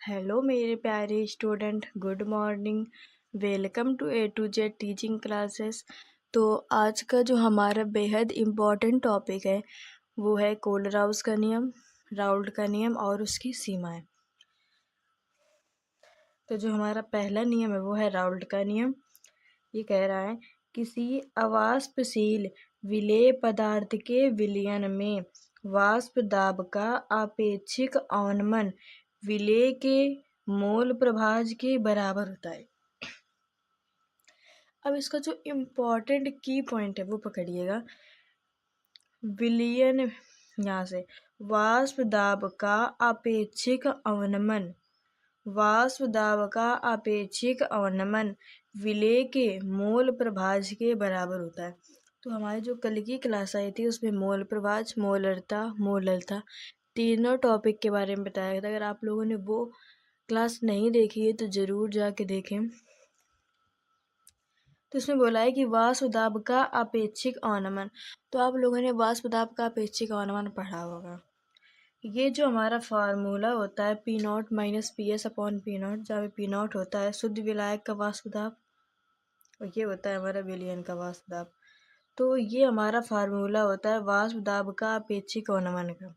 Hello मेरे प्यारे student, good morning. Welcome to A to Z teaching classes. तो आज का जो हमारा बेहद इम्पॉर्टेंट टॉपिक है वो है कोलराउस का नियम, राउल्ट का नियम और उसकी सीमाएं। तो जो हमारा पहला नियम है वो है राउल्ट का नियम। ये कह रहा है किसी अवाष्पशील विलेय पदार्थ के विलयन में वाष्प दाब का आपेक्षिक अवनमन विलेय के मोल प्रभाज के बराबर होता है। अब इसका जो इम्पोर्टेंट की पॉइंट है वो पकड़िएगा। विलयन यहाँ से वाष्प दाब का आपेक्षिक अवनमन, वाष्प दाब का आपेक्षिक अवनमन विलेय के मोल प्रभाज के बराबर होता है। तो हमारी जो कल की क्लास आई थी उसमें मोल प्रभाज, मोलरता तीनों टॉपिक के बारे में बताया गया था। अगर आप लोगों ने वो क्लास नहीं देखी है तो ज़रूर जाके देखें। तो इसमें बोला है कि वाष्प दाब का आपेक्षिक अवनमन। तो आप लोगों ने वाष्प दाब का आपेक्षिक अवनमन पढ़ा होगा। ये जो हमारा फार्मूला होता है P0 minus PS upon P0, जहाँ P0 होता है शुद्ध विलायक का वाष्प दाब और ये होता है हमारा विलयन का वाष्प दाब। तो ये हमारा फार्मूला होता है वाष्प दाब का अपेक्षिक अवनमन का।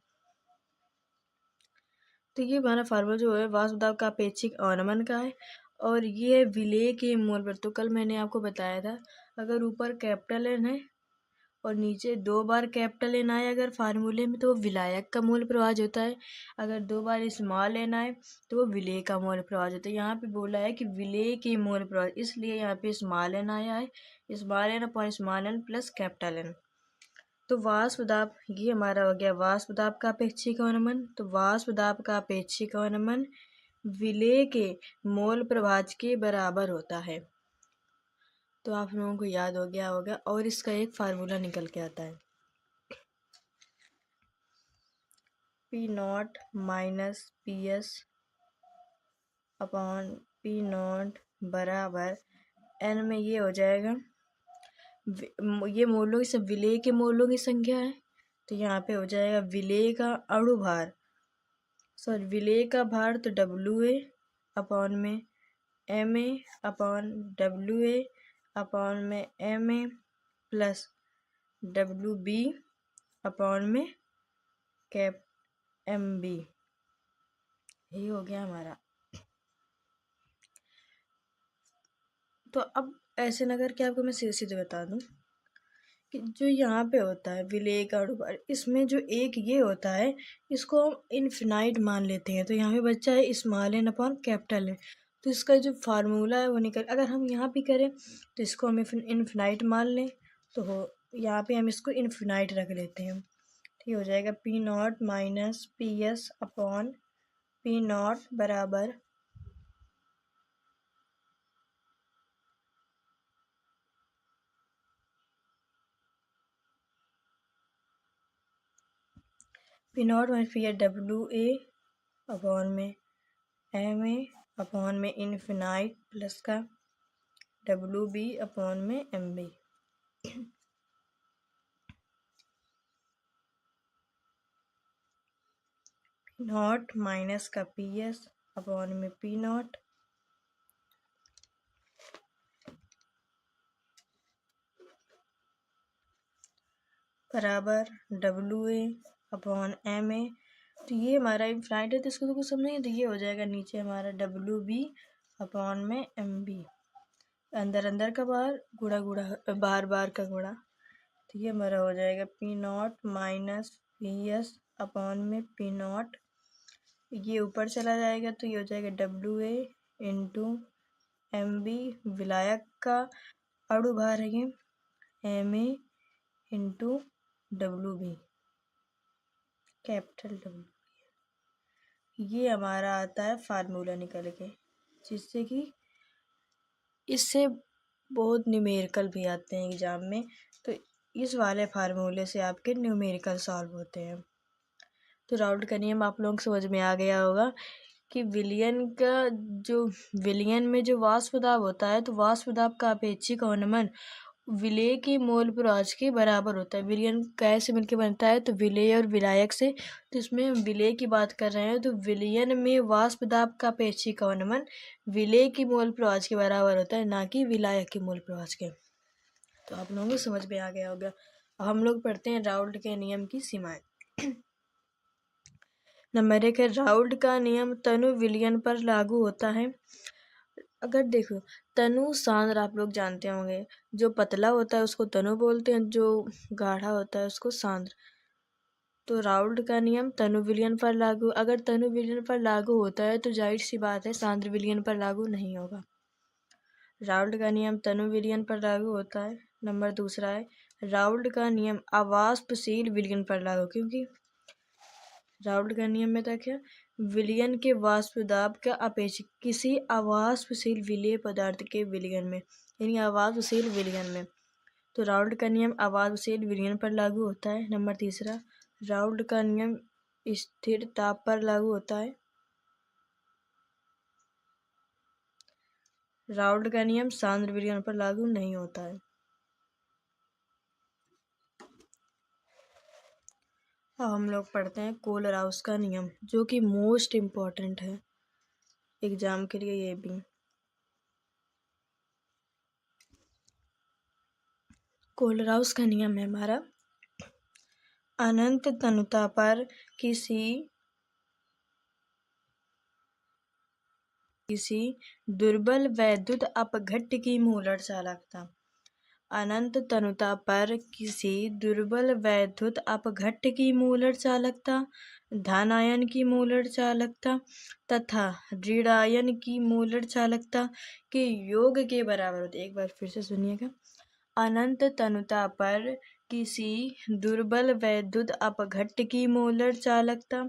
तो ये हमारा फार्मूला जो है वाष्प दाब का अपेक्षिक अवनमन का है और ये है विलेय के मोल पर। तो कल मैंने आपको बताया था अगर ऊपर कैपिटल N है और नीचे 2 बार कैपिटल N आए अगर फार्मूले में तो वो विलायक का मोल प्रभाज होता है। अगर 2 बार स्मॉल n आए तो वो विलेय का मोल प्रभाज होता है। यहाँ पे बोला है कि विलेय के मोल प्रभाज, इसलिए यहाँ पे स्मॉल n आया है, small n upon small n plus capital N। तो वाष्प दाब ये हमारा हो गया वाष्प दाब का अपेक्षिक अवनमन। तो वाष्प दाब का अपेक्षिक अवनमन विलेय के मोल प्रभाज के बराबर होता है। तो आप लोगों को याद हो गया होगा और इसका एक फार्मूला निकल के आता है P0 minus PS upon P0 बराबर N में ये हो जाएगा, ये मोलों की सब विलेय के मोलों की संख्या है। तो यहाँ पे हो जाएगा विलेय का अणुभार, सॉरी विलेय का भार तो WA अपॉन में MA अपॉन WA अपॉन में MA प्लस WB अपॉन में कैप MB। यही हो गया हमारा। तो अब ऐसे न करके आपको मैं सीधे सीधे बता दूं कि जो यहाँ पे होता है विलेय का अणुभार, इसमें जो एक ये होता है इसको हम इन्फिनाइट मान लेते हैं। तो यहाँ पे बच्चा है small n upon capital N। तो इसका जो फार्मूला है वो निकल, अगर हम यहाँ भी करें तो इसको हम इन्फिनाइट मान लें तो हो यहाँ पे हम इसको इन्फिनाइट रख लेते हैं। ठीक हो जाएगा P0 minus PS upon P0 बराबर P0 minus PS WA upon में MA अपॉन में इन्फिनाइट प्लस का WB अपॉन में MB। P0 माइनस का PS अपॉन में P0 बराबर WA अपॉन MA। तो ये हमारा इन्फिनाइट है तो इसको तो कुछ समझ नहीं, तो ये हो जाएगा नीचे हमारा WB अपॉन में MB। अंदर अंदर का बाहर, गुणा गुणा बाहर बाहर का गुणा। तो ये हमारा हो जाएगा P0 माइनस PS अपॉन में P0। ये ऊपर चला जाएगा तो ये हो जाएगा WA इंटू MB, विलायक का अणुभार है ये, MA into WB capital W। ये हमारा आता है फार्मूला निकल के, जिससे कि इससे बहुत न्यूमेरिकल भी आते हैं एग्जाम में। तो इस वाले फार्मूले से आपके न्यूमेरिकल सॉल्व होते हैं। तो राउल्ट का नियम आप लोगों को समझ में आ गया होगा कि विलयन का जो विलयन में जो वाष्प दाब होता है तो वाष्प दाब का अपेक्षिक अवनमन विलेय के मोल प्रवाह के बराबर होता है। विलयन कैसे मिलकर बनता है, तो विलेय और विलायक से। तो इसमें हम विलेय की बात कर रहे हैं, तो विलयन में वाष्प दाब का अपेक्षिक अवनमन विलेय की मोल प्रवाह के बराबर होता है, ना कि विलायक के मोल प्रवाह के। तो आप लोगों को समझ में आ गया होगा। अब हम लोग पढ़ते हैं राउल्ट के नियम की सीमाएं। नंबर 1 है राउल्ट का नियम तनु विलयन पर लागू होता है। अगर देखो, तनु सांद्र आप लोग जानते होंगे, जो पतला होता है उसको तनु बोलते हैं, जो गाढ़ा होता है उसको सांद्र। तो राउल्ट का नियम तनु विलयन पर लागू, अगर तनु विलयन पर लागू होता है तो जाहिर सी बात है सांद्र विलयन पर लागू नहीं होगा। राउल्ट का नियम तनु विलयन पर लागू होता है। नंबर 2 है राउल्ट का नियम अवाष्पशील विलयन पर लागू, क्योंकि राउल्ट का नियम में था क्या, विलयन के वाष्प दाब का अपेक्षित किसी अवाष्पशील विलेय पदार्थ के विलयन में, यानी अवाष्पशील विलयन में। तो राउल्ट का नियम अवाष्पशील विलयन पर लागू होता है। नंबर 3 राउल्ट का नियम स्थिर ताप पर लागू होता है। राउल्ट का नियम सांद्र विलयन पर लागू नहीं होता है। अब हम लोग पढ़ते हैं कोलराउस का नियम, जो कि मोस्ट इम्पॉर्टेंट है एग्जाम के लिए। ये भी कोलराउस का नियम है हमारा, अनंत तनुता पर किसी दुर्बल वैद्युत अपघट्ट की मूलर चालकता। अनंत तनुता पर किसी दुर्बल वैद्युत अपघट्ट की मूलर चालकता, धनायन की मूलर चालकता तथा ऋणायन की मूलर चालकता के योग के बराबर होती है। एक बार फिर से सुनिएगा, अनंत तनुता पर किसी दुर्बल वैद्युत अपघट्ट की मूलर चालकता,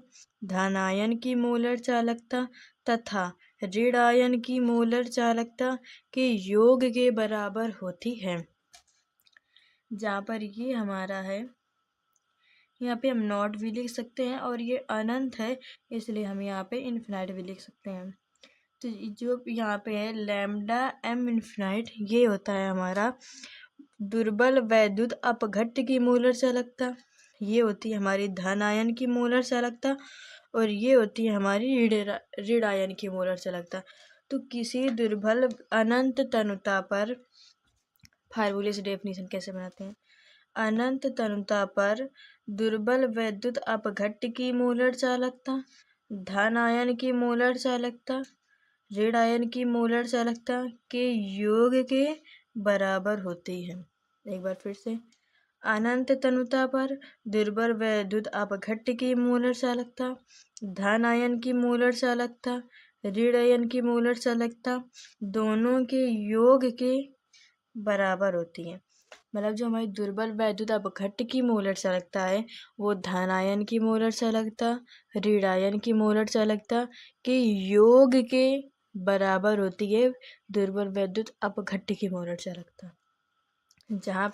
धनायन की मूलर चालकता तथा ऋणायन की मूलर चालकता के योग के बराबर होती है। जहाँ पर ये हमारा है, यहाँ पे हम नॉट भी लिख सकते हैं, और ये अनंत है इसलिए हम यहाँ पे इन्फिनाइट भी लिख सकते हैं। तो जो यहाँ पे है लैम्डा एम इन्फिनाइट, ये होता है हमारा दुर्बल वैद्युत अपघट्ट की मूलर चालकता, ये होती है हमारी धनायन की मूलर चालकता, और ये होती है हमारी ऋणायन की मूलर चालकता। तो किसी दुर्बल अनंत तनुता पर, फार्मूले से डेफिनेशन कैसे बनाते हैं, अनंत तनुता पर दुर्बल वैद्युत अपघट्ट की मूलर चालकता, धनायन की मूलर चालकता, ऋणायन की मूलर चालकता के योग के बराबर होती है। एक बार फिर से, अनंत तनुता पर दुर्बल वैद्युत अपघट्ट की मूलर चालकता, धनायन की मूलर चालकता, ऋणायन की मूलर चालकता दोनों के योग के बराबर होती है। मतलब जो हमारी दुर्बल वैद्युत अपघट्ट की मूलर चालकता है वो धनायन की मूलर चालकता, ऋणायन की मूलर चालकता के योग के बराबर होती है दुर्बल वैद्युत अपघट्ट की मूलर चालकता। जहाँ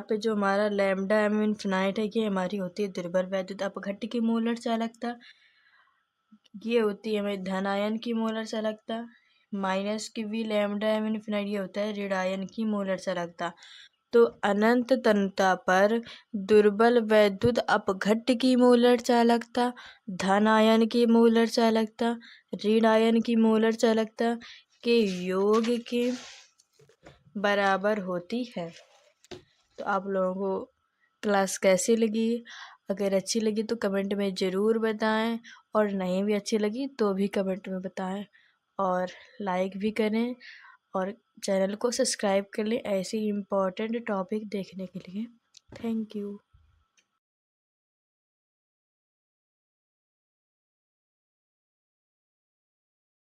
पे जो हमारा लैम्डा एम इन्फिनाइट है, ये हमारी होती है दुर्बल वैद्युत अपघट्ट की मूलर चालकता, ये होती है हमारी धनायन की मूलर चालकता, माइनस की वी लैम्डा एम इन्फिनाइट ये होता है ऋणायन की मूलर चालकता। तो अनंत तनुता पर दुर्बल वैद्युत अपघट्ट की मूलर चालकता, धनायन की मूलर चालकता, ऋणायन की मूलर चालकता के योग के बराबर होती है। तो आप लोगों को क्लास कैसी लगी? अगर अच्छी लगी तो कमेंट में ज़रूर बताएं, और नहीं भी अच्छी लगी तो भी कमेंट में बताएं, और लाइक भी करें, और चैनल को सब्सक्राइब कर लें ऐसे इम्पोर्टेंट टॉपिक देखने के लिए। Thank you.